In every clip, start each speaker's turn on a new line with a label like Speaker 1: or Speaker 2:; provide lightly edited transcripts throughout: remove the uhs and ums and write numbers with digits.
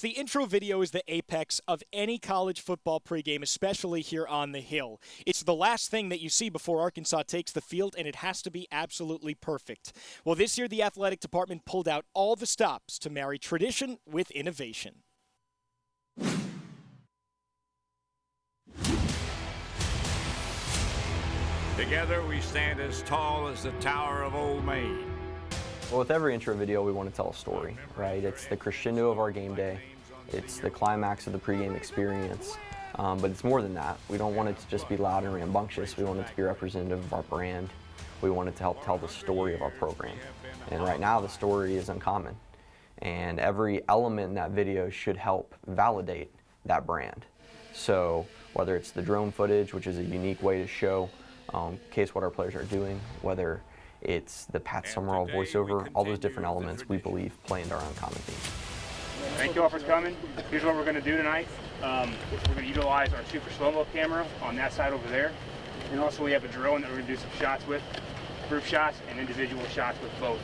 Speaker 1: The intro video is the apex of any college football pregame, especially here on the Hill. It's the last thing that you see before Arkansas takes the field, and it has to be absolutely perfect. Well, this year the athletic department pulled out all the stops to marry tradition with innovation.
Speaker 2: Together we stand as tall as the Tower of Old Main.
Speaker 3: Well, with every intro video, we want to tell a story, right? It's the crescendo of our game day. It's the climax of the pregame experience. But it's more than that. We don't want it to just be loud and rambunctious. We want it to be representative of our brand. We want it to help tell the story of our program. And right now, the story is uncommon. And every element in that video should help validate that brand. So whether it's the drone footage, which is a unique way to show case what our players are doing, whether it's the Pat Summerall voiceover, all those different elements we believe play into our uncommon theme.
Speaker 4: Thank you all for coming. Here's what we're going to do tonight. We're going to utilize our super slow-mo camera on that side over there. And also we have a drone that we're going to do some shots with, group shots and individual shots with both.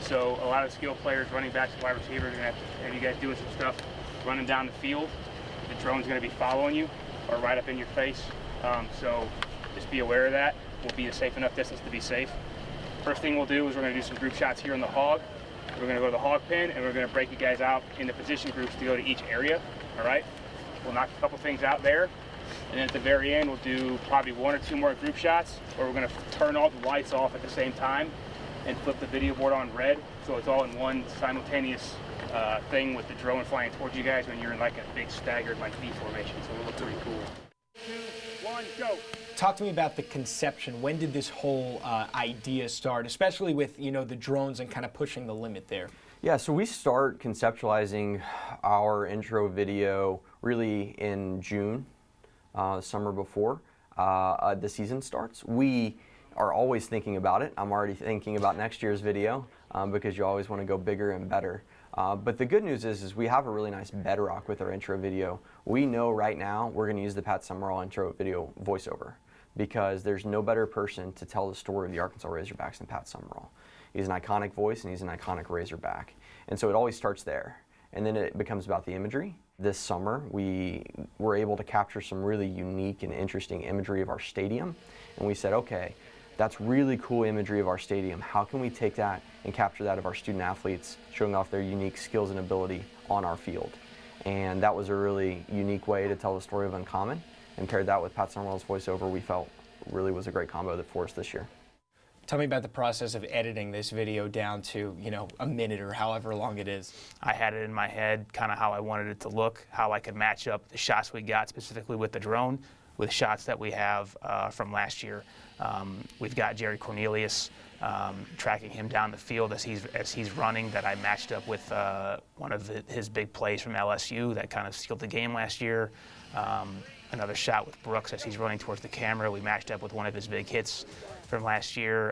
Speaker 4: So a lot of skill players, running backs, wide receivers, are going to have you guys doing some stuff, running down the field. The drone's going to be following you or right up in your face. So just be aware of that. We'll be a safe enough distance to be safe. First thing we'll do is we're going to do some group shots here on the hog. We're going to go to the hog pen and we're going to break you guys out into position groups to go to each area. All right? We'll knock a couple things out there. And then at the very end, we'll do probably one or two more group shots, or we're going to turn all the lights off at the same time and flip the video board on red. So it's all in one simultaneous thing with the drone flying towards you guys when you're in like a big staggered like V formation. So it'll look pretty cool. 2, 1, go.
Speaker 1: Talk to me about the conception. When did this whole idea start, especially with, you know, the drones and kind of pushing the limit there?
Speaker 3: Yeah, so we start conceptualizing our intro video really in June, summer before the season starts. We are always thinking about it. I'm already thinking about next year's video because you always want to go bigger and better. But the good news is we have a really nice bedrock with our intro video. We know right now we're going to use the Pat Summerall intro video voiceover because there's no better person to tell the story of the Arkansas Razorbacks than Pat Summerall. He's an iconic voice and he's an iconic Razorback. And so it always starts there. And then it becomes about the imagery. This summer, we were able to capture some really unique and interesting imagery of our stadium. And we said, okay, that's really cool imagery of our stadium. How can we take that and capture that of our student athletes, showing off their unique skills and ability on our field? And that was a really unique way to tell the story of Uncommon. And paired that with Pat Summerall's voiceover, we felt really was a great combo for us this year.
Speaker 1: Tell me about the process of editing this video down to, you know, a minute or however long it is.
Speaker 4: I had it in my head kind of how I wanted it to look, how I could match up the shots we got specifically with the drone with shots that we have from last year. We've got Jerry Cornelius tracking him down the field as he's running, that I matched up with one of his big plays from LSU that kind of sealed the game last year. Another shot with Brooks as he's running towards the camera. We matched up with one of his big hits from last year.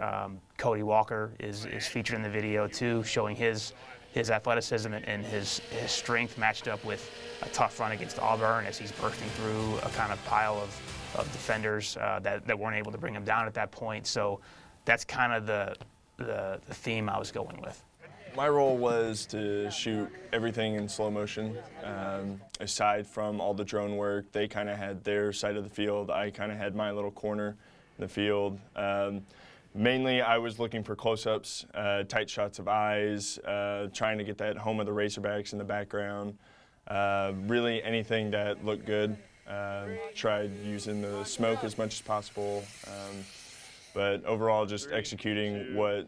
Speaker 4: Cody Walker is featured in the video too, showing his athleticism and his strength matched up with a tough run against Auburn as he's bursting through a kind of pile of defenders that weren't able to bring him down at that point. So that's kind of the theme I was going with.
Speaker 5: My role was to shoot everything in slow motion. Aside from all the drone work, they kind of had their side of the field. I kind of had my little corner in the field. Mainly, I was looking for close-ups, tight shots of eyes, trying to get that home of the Razorbacks in the background. Really anything that looked good. Tried using the smoke as much as possible. But overall, just executing what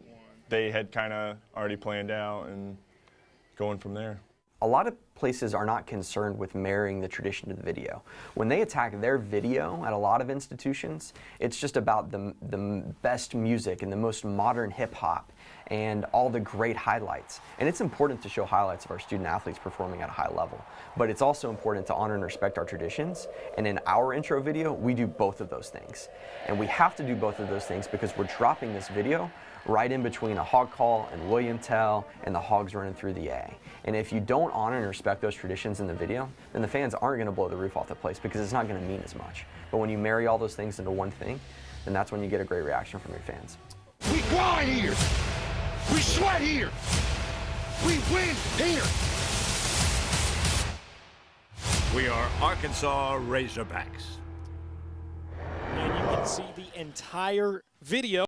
Speaker 5: they had kind of already planned out and going from there.
Speaker 3: A lot of places are not concerned with marrying the tradition to the video. When they attack their video at a lot of institutions, it's just about the best music and the most modern hip hop and all the great highlights. And it's important to show highlights of our student athletes performing at a high level, but it's also important to honor and respect our traditions. And in our intro video, we do both of those things. And we have to do both of those things because we're dropping this video right in between a hog call and William Tell and the hogs running through the A. And if you don't honor and respect those traditions in the video, then the fans aren't going to blow the roof off the place because it's not going to mean as much. But when you marry all those things into one thing, then that's when you get a great reaction from your fans.
Speaker 6: We grind here. We sweat here. We win here.
Speaker 2: We are Arkansas Razorbacks.
Speaker 1: And you can see the entire video